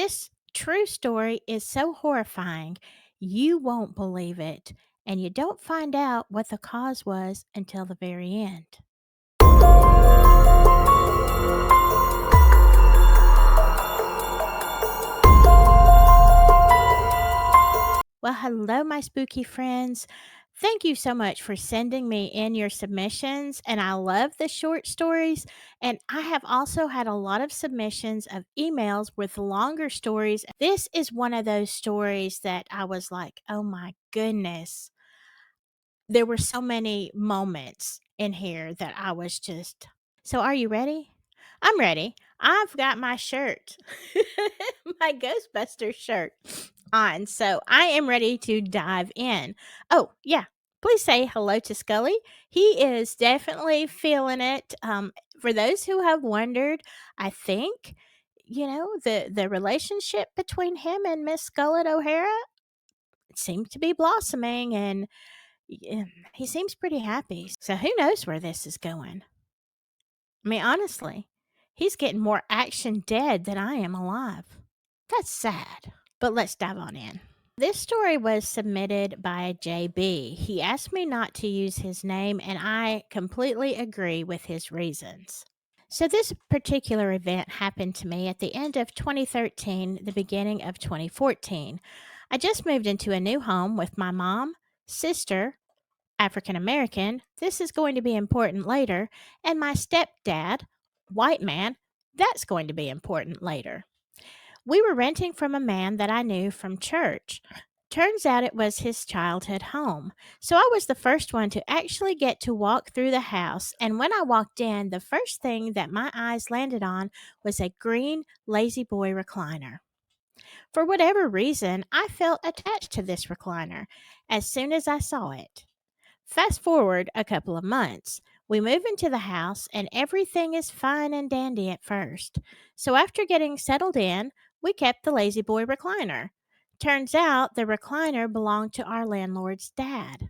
This true story is so horrifying, you won't believe it, and you don't find out what the cause was until the very end. Well, hello, my spooky friends. Thank you so much for sending me in your submissions. And I love the short stories. And I have also had a lot of submissions of emails with longer stories. This is one of those stories that I was like, oh my goodness. There were so many moments in here that I was just. So, are you ready? I'm ready. I've got my shirt, my Ghostbuster shirt on. So I am ready to dive in. Oh, yeah. Please say hello to Scully. He is definitely feeling it. For those who have wondered, I think, the relationship between him and Miss Scarlett O'Hara seems to be blossoming, and yeah, he seems pretty happy. So who knows where this is going? I mean, honestly, he's getting more action dead than I am alive. That's sad. But let's dive on in. This story was submitted by JB. He asked me not to use his name, and I completely agree with his reasons. So, this particular event happened to me at the end of 2013, the beginning of 2014. I just moved into a new home with my mom, sister, African American, this is going to be important later, and my stepdad, white man, that's going to be important later. We were renting from a man that I knew from church. Turns out it was his childhood home. So I was the first one to actually get to walk through the house. And when I walked in, the first thing that my eyes landed on was a green Lazy Boy recliner. For whatever reason, I felt attached to this recliner as soon as I saw it. Fast forward a couple of months. We move into the house and everything is fine and dandy at first. So after getting settled in, we kept the Lazy Boy recliner. Turns out the recliner belonged to our landlord's dad.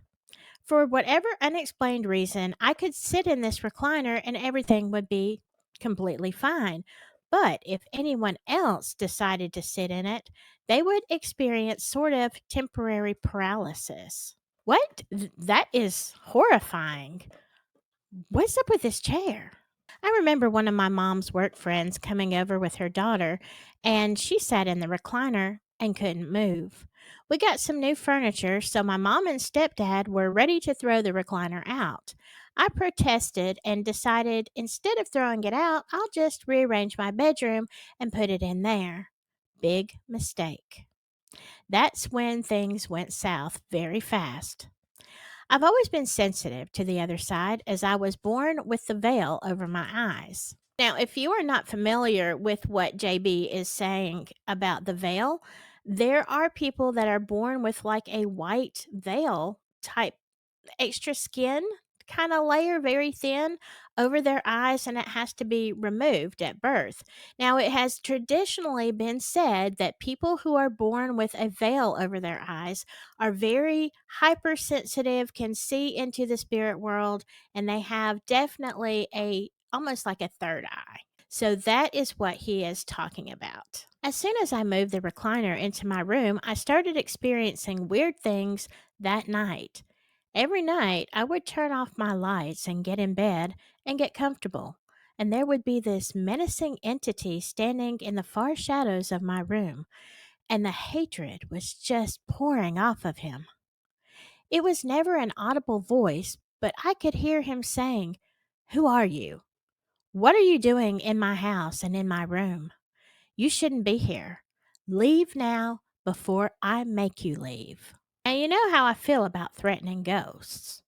For whatever unexplained reason, I could sit in this recliner and everything would be completely fine. But if anyone else decided to sit in it, they would experience sort of temporary paralysis. What? That is horrifying. What's up with this chair? I remember one of my mom's work friends coming over with her daughter, and she sat in the recliner and couldn't move. We got some new furniture, so my mom and stepdad were ready to throw the recliner out. I protested and decided instead of throwing it out, I'll just rearrange my bedroom and put it in there. Big mistake. That's when things went south very fast. I've always been sensitive to the other side as I was born with the veil over my eyes. Now, if you are not familiar with what JB is saying about the veil, there are people that are born with like a white veil type extra skin kind of layer, very thin, over their eyes, and it has to be removed at birth. Now, it has traditionally been said that people who are born with a veil over their eyes are very hypersensitive, can see into the spirit world, and they have definitely a almost like a third eye. So that is what he is talking about. As soon as I moved the recliner into my room, I started experiencing weird things that night. Every night, I would turn off my lights and get in bed and get comfortable, and there would be this menacing entity standing in the far shadows of my room, and the hatred was just pouring off of him. It was never an audible voice, but I could hear him saying, "Who are you? What are you doing in my house and in my room? You shouldn't be here. Leave now before I make you leave." And you know how I feel about threatening ghosts.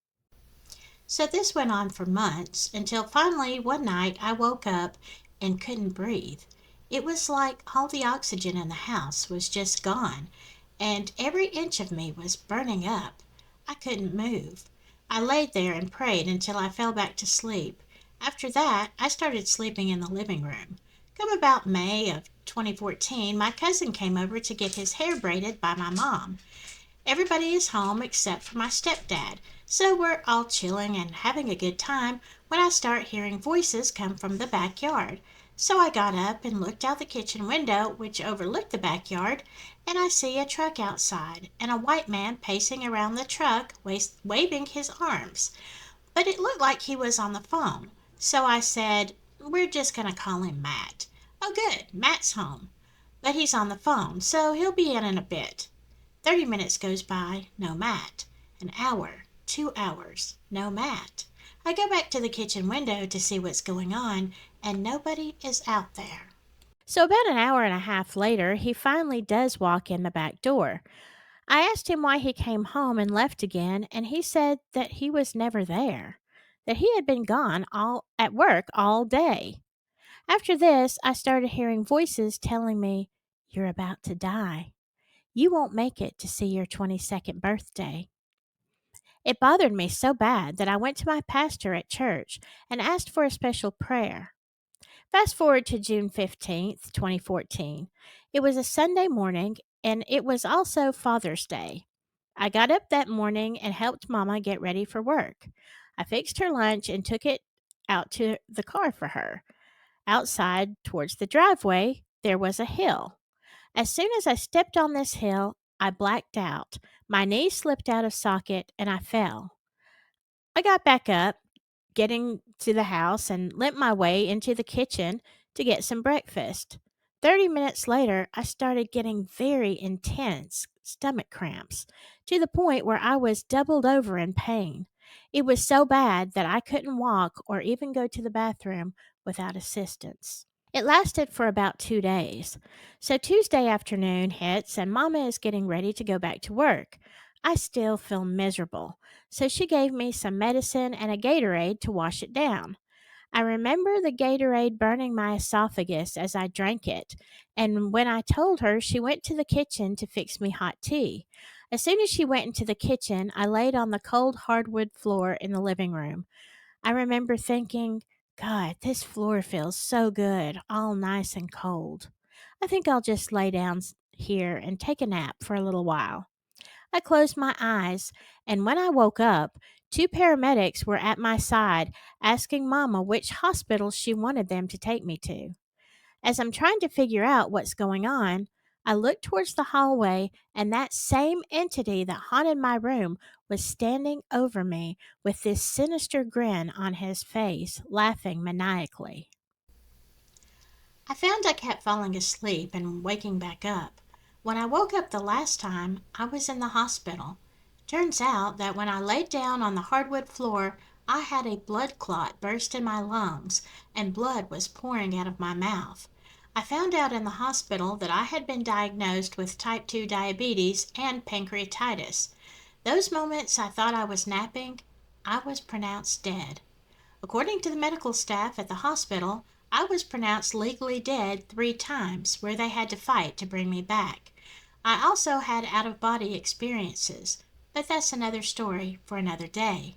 So this went on for months until finally one night I woke up and couldn't breathe. It was like all the oxygen in the house was just gone, and every inch of me was burning up. I couldn't move. I laid there and prayed until I fell back to sleep. After that, I started sleeping in the living room. Come about May of 2014, my cousin came over to get his hair braided by my mom. Everybody is home except for my stepdad, so we're all chilling and having a good time when I start hearing voices come from the backyard. So I got up and looked out the kitchen window, which overlooked the backyard, and I see a truck outside and a white man pacing around the truck, waving his arms. But it looked like he was on the phone. So I said, "We're just going to call him Matt." "Oh, good, Matt's home." "But he's on the phone, so he'll be in a bit." 30 minutes goes by, no Matt. An hour, 2 hours, no Matt. I go back to the kitchen window to see what's going on, and nobody is out there. So, about an hour and a half later, he finally does walk in the back door. I asked him why he came home and left again, and he said that he was never there, that he had been gone all at work all day. After this, I started hearing voices telling me, "You're about to die. You won't make it to see your 22nd birthday." It bothered me so bad that I went to my pastor at church and asked for a special prayer. Fast forward to June 15th, 2014. It was a Sunday morning, and it was also Father's Day. I got up that morning and helped Mama get ready for work. I fixed her lunch and took it out to the car for her. Outside, towards the driveway, there was a hill. As soon as I stepped on this hill, I blacked out. My knee slipped out of socket and I fell. I got back up, getting to the house, and limped my way into the kitchen to get some breakfast. 30 minutes later, I started getting very intense stomach cramps to the point where I was doubled over in pain. It was so bad that I couldn't walk or even go to the bathroom without assistance. It lasted for about 2 days. So Tuesday afternoon hits and Mama is getting ready to go back to work. I still feel miserable, so she gave me some medicine and a Gatorade to wash it down. I remember the Gatorade burning my esophagus as I drank it, and when I told her, she went to the kitchen to fix me hot tea. As soon as she went into the kitchen, I laid on the cold hardwood floor in the living room. I remember thinking, "God, this floor feels so good, all nice and cold. I think I'll just lay down here and take a nap for a little while." I closed my eyes, and when I woke up, two paramedics were at my side asking Mama which hospital she wanted them to take me to. As I'm trying to figure out what's going on, I looked towards the hallway, and that same entity that haunted my room was standing over me with this sinister grin on his face, laughing maniacally. I found I kept falling asleep and waking back up. When I woke up the last time, I was in the hospital. Turns out that when I laid down on the hardwood floor, I had a blood clot burst in my lungs, and blood was pouring out of my mouth. I found out in the hospital that I had been diagnosed with type 2 diabetes and pancreatitis. Those moments I thought I was napping, I was pronounced dead. According to the medical staff at the hospital, I was pronounced legally dead 3 times, where they had to fight to bring me back. I also had out of body experiences, but that's another story for another day.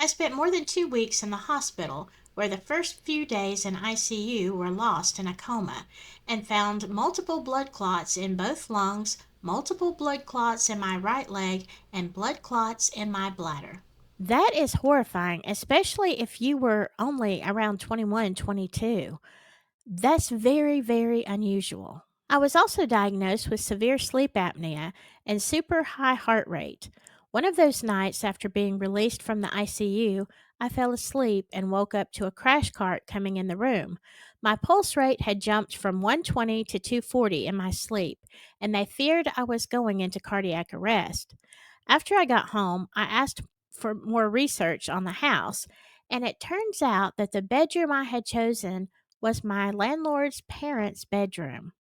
I spent more than 2 weeks in the hospital, where the first few days in ICU were lost in a coma, and found multiple blood clots in both lungs, multiple blood clots in my right leg, and blood clots in my bladder. That is horrifying, especially if you were only around 21, 22. That's very, very unusual. I was also diagnosed with severe sleep apnea and super high heart rate. One of those nights after being released from the ICU, I fell asleep and woke up to a crash cart coming in the room. My pulse rate had jumped from 120 to 240 in my sleep, and they feared I was going into cardiac arrest. After I got home, I asked for more research on the house, and it turns out that the bedroom I had chosen was my landlord's parents' bedroom.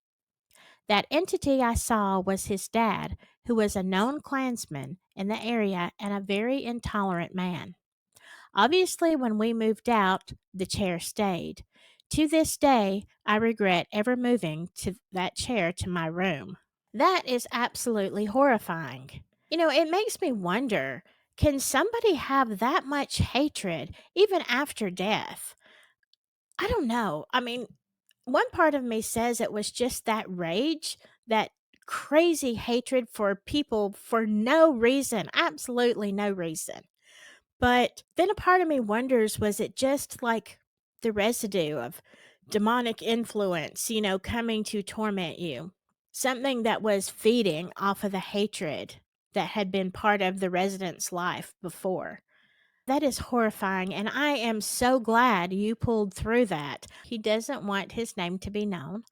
That entity I saw was his dad, who was a known Klansman in the area and a very intolerant man. Obviously, when we moved out, the chair stayed. To this day, I regret ever moving to that chair to my room. That is absolutely horrifying. It makes me wonder, can somebody have that much hatred even after death? I don't know. I mean, one part of me says it was just that rage, that crazy hatred for people for no reason, absolutely no reason. But then a part of me wonders, was it just like the residue of demonic influence, coming to torment you. Something that was feeding off of the hatred that had been part of the resident's life before. That is horrifying, and I am so glad you pulled through that. He doesn't want his name to be known.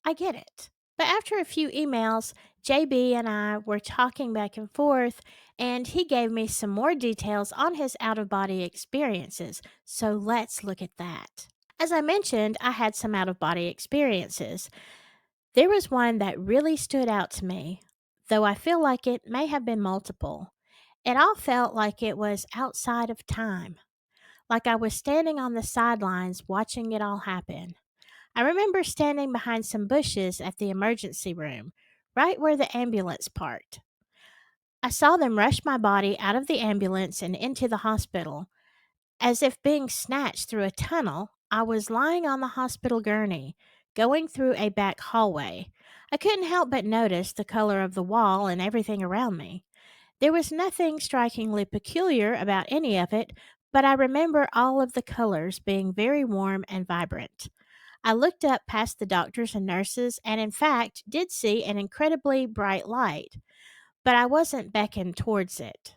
I get it. But after a few emails, JB and I were talking back and forth, and he gave me some more details on his out of body experiences. So let's look at that. As I mentioned, I had some out of body experiences. There was one that really stood out to me, though I feel like it may have been multiple. It all felt like it was outside of time, like I was standing on the sidelines watching it all happen. I remember standing behind some bushes at the emergency room, right where the ambulance parked. I saw them rush my body out of the ambulance and into the hospital. As if being snatched through a tunnel, I was lying on the hospital gurney, going through a back hallway. I couldn't help but notice the color of the wall and everything around me. There was nothing strikingly peculiar about any of it, but I remember all of the colors being very warm and vibrant. I looked up past the doctors and nurses and, in fact, did see an incredibly bright light, but I wasn't beckoned towards it.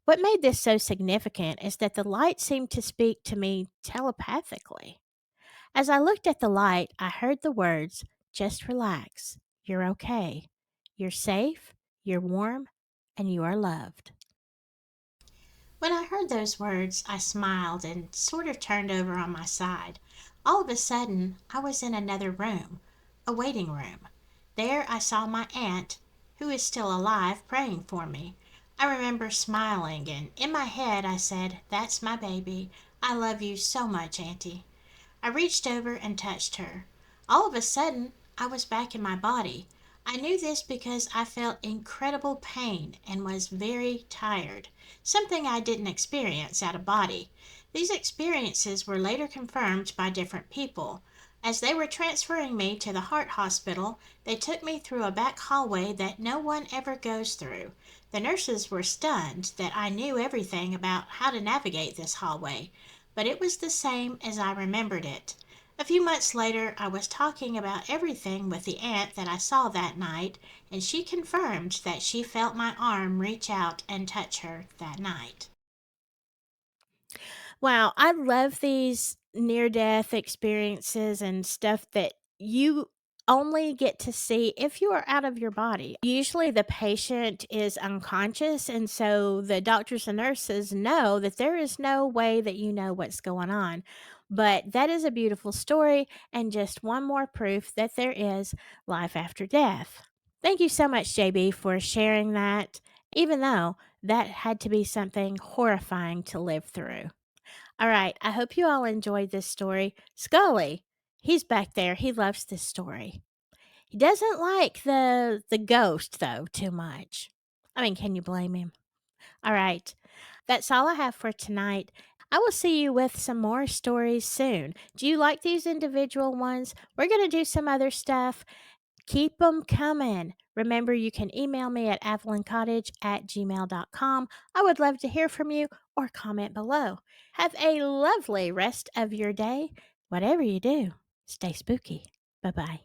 What made this so significant is that the light seemed to speak to me telepathically. As I looked at the light, I heard the words, "Just relax. You're okay. You're safe. You're warm. And you are loved." When I heard those words, I smiled and sort of turned over on my side. All of a sudden, I was in another room, a waiting room. There I saw my aunt, who is still alive, praying for me. I remember smiling, and in my head I said, "That's my baby. I love you so much, Auntie." I reached over and touched her. All of a sudden, I was back in my body. I knew this because I felt incredible pain and was very tired, something I didn't experience out of body. These experiences were later confirmed by different people. As they were transferring me to the heart hospital, they took me through a back hallway that no one ever goes through. The nurses were stunned that I knew everything about how to navigate this hallway, but it was the same as I remembered it. A few months later, I was talking about everything with the aunt that I saw that night, and she confirmed that she felt my arm reach out and touch her that night. Wow, I love these near death experiences and stuff that you only get to see if you are out of your body. Usually the patient is unconscious, and so the doctors and nurses know that there is no way that you know what's going on. But that is a beautiful story and just one more proof that there is life after death. Thank you so much, JB, for sharing that, even though that had to be something horrifying to live through. All right, I hope you all enjoyed this story. Scully, he's back there. He loves this story. He doesn't like the ghost though too much. I mean, can you blame him? All right. That's all I have for tonight. I will see you with some more stories soon. Do you like these individual ones? We're going to do some other stuff. Keep them coming. Remember, you can email me at avelincottage@gmail.com. I would love to hear from you or comment below. Have a lovely rest of your day. Whatever you do, stay spooky. Bye bye.